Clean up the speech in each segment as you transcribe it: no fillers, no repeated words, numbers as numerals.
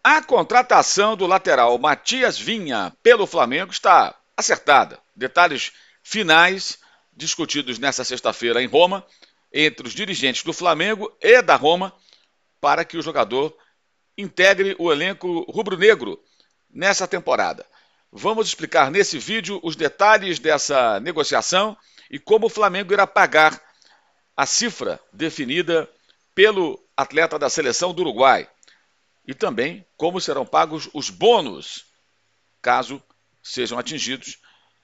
A contratação do lateral Matias Vinha pelo Flamengo está acertada. Detalhes finais discutidos nesta sexta-feira em Roma, entre os dirigentes do Flamengo e da Roma, para que o jogador integre o elenco rubro-negro nessa temporada. Vamos explicar nesse vídeo os detalhes dessa negociação e como o Flamengo irá pagar a cifra definida pelo atleta da seleção do Uruguai. E também como serão pagos os bônus, caso sejam atingidos,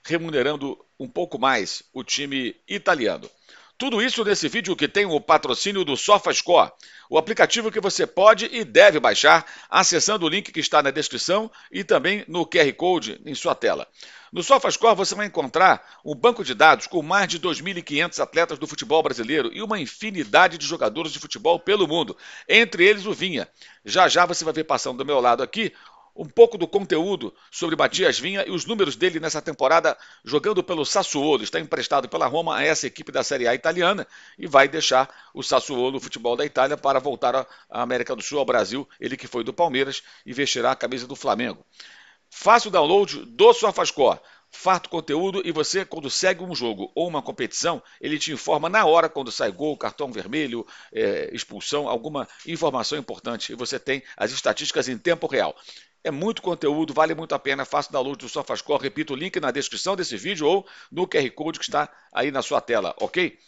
remunerando um pouco mais o time italiano. Tudo isso nesse vídeo que tem o patrocínio do SofaScore, o aplicativo que você pode e deve baixar acessando o link que está na descrição e também no QR Code em sua tela. No SofaScore você vai encontrar um banco de dados com mais de 2.500 atletas do futebol brasileiro e uma infinidade de jogadores de futebol pelo mundo, entre eles o Vinha. Já já você vai ver passando do meu lado aqui um pouco do conteúdo sobre Matias Vinha e os números dele nessa temporada jogando pelo Sassuolo. Está emprestado pela Roma a essa equipe da Série A italiana e vai deixar o Sassuolo, o futebol da Itália, para voltar à América do Sul, ao Brasil, ele que foi do Palmeiras e vestirá a camisa do Flamengo. Faça o download do SofaScore. Farto conteúdo e você, quando segue um jogo ou uma competição, ele te informa na hora quando sai gol, cartão vermelho, expulsão, alguma informação importante. E você tem as estatísticas em tempo real. É muito conteúdo, vale muito a pena. Faça o download do SofaScore. Repito, o link na descrição desse vídeo ou no QR Code que está aí na sua tela, ok?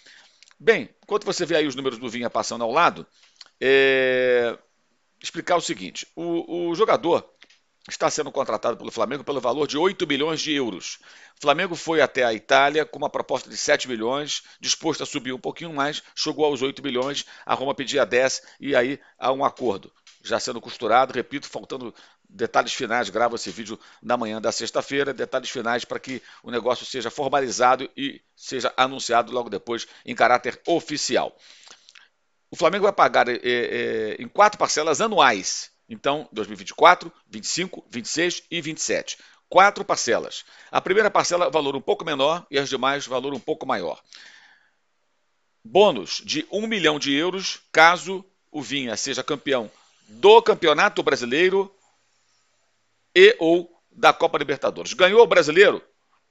Bem, enquanto você vê aí os números do Vinha passando ao lado, explicar o seguinte. O jogador está sendo contratado pelo Flamengo pelo valor de 8 milhões de euros. O Flamengo foi até a Itália com uma proposta de 7 milhões, disposto a subir um pouquinho mais, chegou aos 8 milhões, a Roma pedia 10 e aí há um acordo. Já sendo costurado, repito, faltando detalhes finais, gravo esse vídeo na manhã da sexta-feira, detalhes finais para que o negócio seja formalizado e seja anunciado logo depois em caráter oficial. O Flamengo vai pagar em 4 parcelas anuais. Então, 2024, 25, 26 e 27. 4 parcelas. A primeira parcela, valor um pouco menor e as demais, valor um pouco maior. Bônus de 1 milhão de euros, caso o Vinha seja campeão do Campeonato Brasileiro e ou da Copa Libertadores. Ganhou o Brasileiro?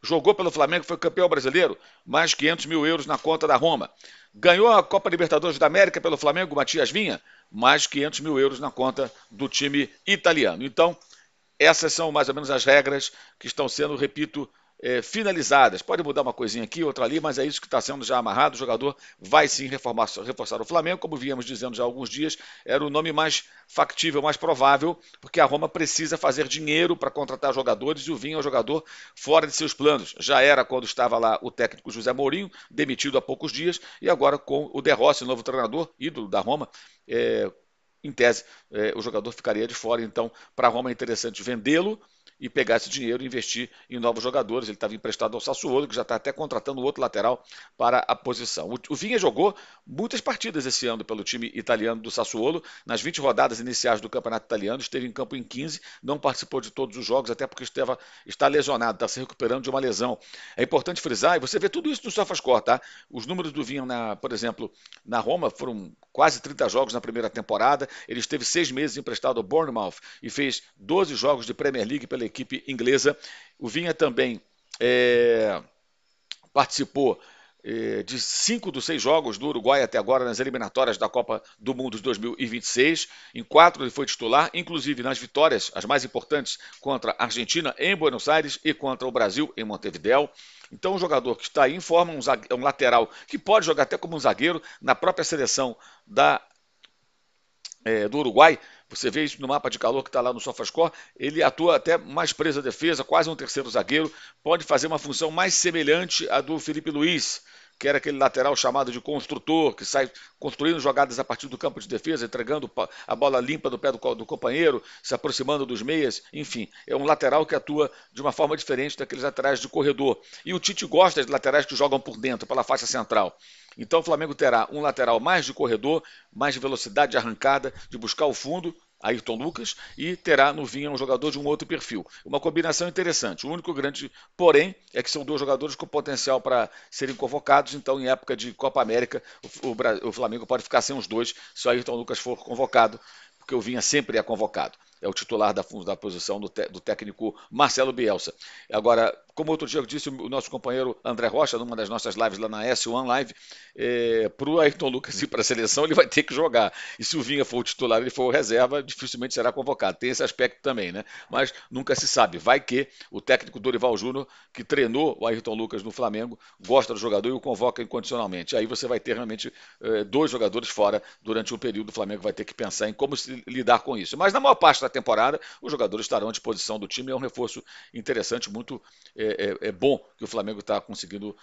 Jogou pelo Flamengo, foi campeão brasileiro, mais 500 mil euros na conta da Roma. Ganhou a Copa Libertadores da América pelo Flamengo, Matias Vinha, mais 500 mil euros na conta do time italiano. Então, essas são mais ou menos as regras que estão sendo, repito, finalizadas. Pode mudar uma coisinha aqui, outra ali, mas é isso que está sendo já amarrado. O jogador vai sim reforçar o Flamengo, como víamos dizendo já há alguns dias, era o nome mais factível, mais provável, porque a Roma precisa fazer dinheiro para contratar jogadores e o Vinha é um jogador fora de seus planos. Já era quando estava lá o técnico José Mourinho, demitido há poucos dias, e agora com o De Rossi, novo treinador, ídolo da Roma, em tese, o jogador ficaria de fora. Então, para a Roma é interessante vendê-lo e pegar esse dinheiro e investir em novos jogadores. Ele estava emprestado ao Sassuolo, que já está até contratando outro lateral para a posição. O Vinha jogou muitas partidas esse ano pelo time italiano do Sassuolo, nas 20 rodadas iniciais do campeonato italiano, esteve em campo em 15, não participou de todos os jogos, até porque está lesionado, está se recuperando de uma lesão. É importante frisar, e você vê tudo isso no SofaScore, tá? Os números do Vinha, por exemplo, na Roma foram quase 30 jogos na primeira temporada, ele esteve 6 meses emprestado ao Bournemouth e fez 12 jogos de Premier League pela equipe inglesa. O Vinha também participou de 5 dos 6 jogos do Uruguai até agora nas eliminatórias da Copa do Mundo de 2026. Em 4 ele foi titular, inclusive nas vitórias, as mais importantes, contra a Argentina em Buenos Aires e contra o Brasil em Montevidéu. Então, um jogador que está aí em forma, um lateral que pode jogar até como um zagueiro na própria seleção do Uruguai. Você vê isso no mapa de calor que está lá no SofaScore. Ele atua até mais preso à defesa, quase um terceiro zagueiro. Pode fazer uma função mais semelhante à do Felipe Luiz, que era aquele lateral chamado de construtor, que sai construindo jogadas a partir do campo de defesa, entregando a bola limpa do pé do companheiro, se aproximando dos meias. Enfim, é um lateral que atua de uma forma diferente daqueles laterais de corredor. E o Tite gosta de laterais que jogam por dentro, pela faixa central. Então o Flamengo terá um lateral mais de corredor, mais de velocidade de arrancada, de buscar o fundo, Ayrton Lucas, e terá no Vinha um jogador de um outro perfil. Uma combinação interessante. O único grande porém é que são 2 jogadores com potencial para serem convocados, então em época de Copa América o Flamengo pode ficar sem os 2 se o Ayrton Lucas for convocado, porque o Vinha sempre é convocado. É o titular da posição do técnico Marcelo Bielsa. Agora, como outro dia disse o nosso companheiro André Rocha, numa das nossas lives lá na S1 Live, para o Ayrton Lucas ir para a seleção, ele vai ter que jogar. E se o Vinha for o titular, ele for o reserva, dificilmente será convocado. Tem esse aspecto também, né? Mas nunca se sabe. Vai que o técnico Dorival Júnior, que treinou o Ayrton Lucas no Flamengo, gosta do jogador e o convoca incondicionalmente. Aí você vai ter realmente dois jogadores fora durante um período. O Flamengo vai ter que pensar em como se lidar com isso. Mas na maior parte da temporada, os jogadores estarão à disposição do time. É um reforço interessante, muito bom que o Flamengo está conseguindo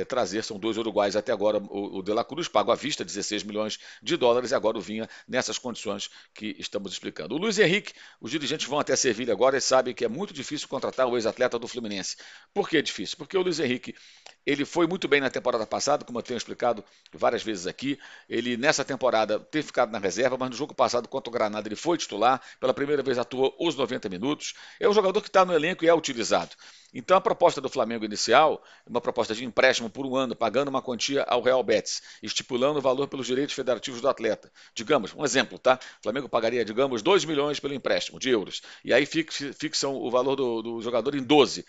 trazer. São dois uruguais até agora. O De La Cruz pago à vista, 16 milhões de dólares, e agora o Vinha nessas condições que estamos explicando. O Luiz Henrique, os dirigentes vão até Sevilha agora e sabem que é muito difícil contratar o ex-atleta do Fluminense. Por que é difícil? Porque o Luiz Henrique, ele foi muito bem na temporada passada, como eu tenho explicado várias vezes aqui. Ele, nessa temporada, teve ficado na reserva, mas no jogo passado contra o Granada ele foi titular. Pela primeira vez atuou os 90 minutos. É um jogador que está no elenco e é utilizado. Então a proposta do Flamengo inicial, uma proposta de empréstimo por um ano, pagando uma quantia ao Real Betis, estipulando o valor pelos direitos federativos do atleta. Digamos, um exemplo, tá? O Flamengo pagaria, digamos, 2 milhões pelo empréstimo de euros. E aí fixam o valor do jogador em 12.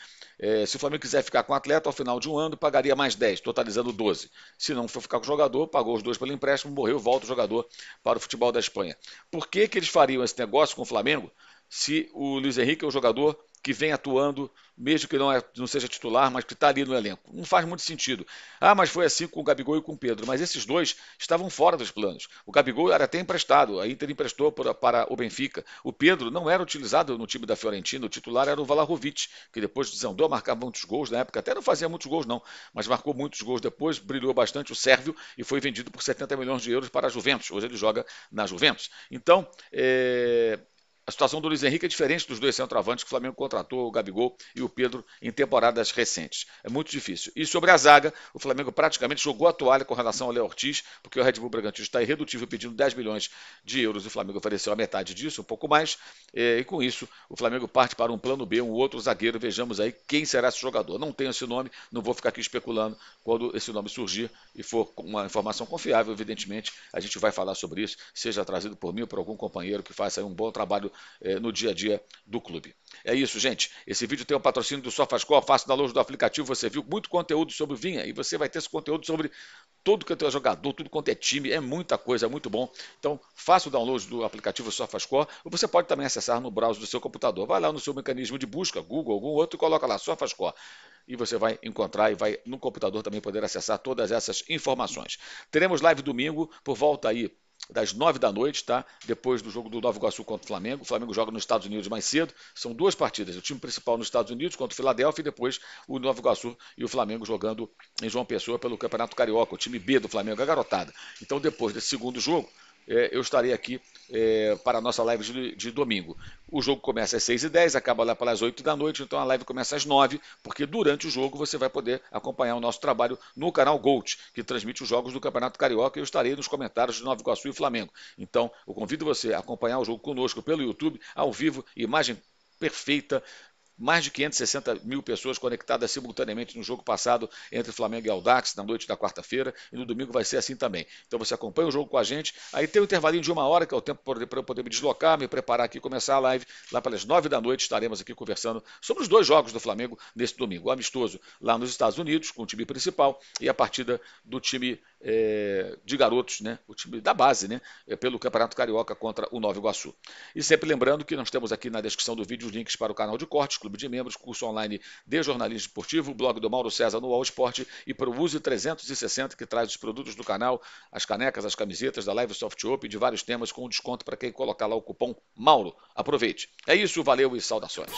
Se o Flamengo quiser ficar com o atleta, ao final de um ano, pagaria mais 10, totalizando 12. Se não for ficar com o jogador, pagou os 2 pelo empréstimo, morreu, volta o jogador para o futebol da Espanha. Por que eles fariam esse negócio com o Flamengo se o Luiz Henrique é um jogador que vem atuando, mesmo que não seja titular, mas que está ali no elenco? Não faz muito sentido. Ah, mas foi assim com o Gabigol e com o Pedro. Mas esses dois estavam fora dos planos. O Gabigol era até emprestado, a Inter emprestou para o Benfica. O Pedro não era utilizado no time da Fiorentina, o titular era o Vlahovic, que depois desandou a marcar muitos gols na época. Até não fazia muitos gols não, mas marcou muitos gols depois, brilhou bastante o sérvio e foi vendido por 70 milhões de euros para a Juventus. Hoje ele joga na Juventus. Então, a situação do Luiz Henrique é diferente dos dois centroavantes que o Flamengo contratou, o Gabigol e o Pedro, em temporadas recentes. É muito difícil. E sobre a zaga, o Flamengo praticamente jogou a toalha com relação ao Léo Ortiz, porque o Red Bull Bragantino está irredutível pedindo 10 milhões de euros. O Flamengo ofereceu a metade disso, um pouco mais. E com isso, o Flamengo parte para um plano B, um outro zagueiro. Vejamos aí quem será esse jogador. Não tenho esse nome, não vou ficar aqui especulando. Quando esse nome surgir e for uma informação confiável, evidentemente, a gente vai falar sobre isso, seja trazido por mim ou por algum companheiro que faça aí um bom trabalho no dia a dia do clube. É isso, gente. Esse vídeo tem o patrocínio do SofaScore. Faça o download do aplicativo. Você viu muito conteúdo sobre o Vinha e você vai ter esse conteúdo sobre tudo que é jogador, tudo quanto é time. É muita coisa, é muito bom. Então, faça o download do aplicativo SofaScore. Ou você pode também acessar no browser do seu computador. Vai lá no seu mecanismo de busca, Google, algum outro, e coloca lá SofaScore. E você vai encontrar e vai no computador também poder acessar todas essas informações. Teremos live domingo por volta aí das 9 da noite, tá? Depois do jogo do Nova Iguaçu contra o Flamengo. O Flamengo joga nos Estados Unidos mais cedo. São duas partidas. O time principal nos Estados Unidos contra o Philadelphia e depois o Nova Iguaçu e o Flamengo jogando em João Pessoa pelo Campeonato Carioca. O time B do Flamengo, a garotada. Então depois desse segundo jogo, eu estarei aqui para a nossa live de domingo. O jogo começa às 6h10, acaba lá pelas 8 da noite, então a live começa às 9, porque durante o jogo você vai poder acompanhar o nosso trabalho no canal Gold, que transmite os jogos do Campeonato Carioca, e eu estarei nos comentários de Nova Iguaçu e Flamengo. Então, eu convido você a acompanhar o jogo conosco pelo YouTube, ao vivo, imagem perfeita. Mais de 560 mil pessoas conectadas simultaneamente no jogo passado entre Flamengo e Audax, na noite da quarta-feira, e no domingo vai ser assim também. Então você acompanha o jogo com a gente, aí tem um intervalinho de 1 hora, que é o tempo para eu poder me deslocar, me preparar aqui e começar a live. Lá pelas 9 da noite estaremos aqui conversando sobre os dois jogos do Flamengo nesse domingo. O amistoso lá nos Estados Unidos, com o time principal, e a partida do time de garotos, né? O time da base, né? Pelo Campeonato Carioca contra o Nova Iguaçu. E sempre lembrando que nós temos aqui na descrição do vídeo os links para o canal de cortes, clube de membros, curso online de jornalismo esportivo, blog do Mauro César no All Sport e para o Use 360, que traz os produtos do canal, as canecas, as camisetas da Live Soft Open, de vários temas com desconto para quem colocar lá o cupom Mauro. Aproveite. É isso, valeu e saudações.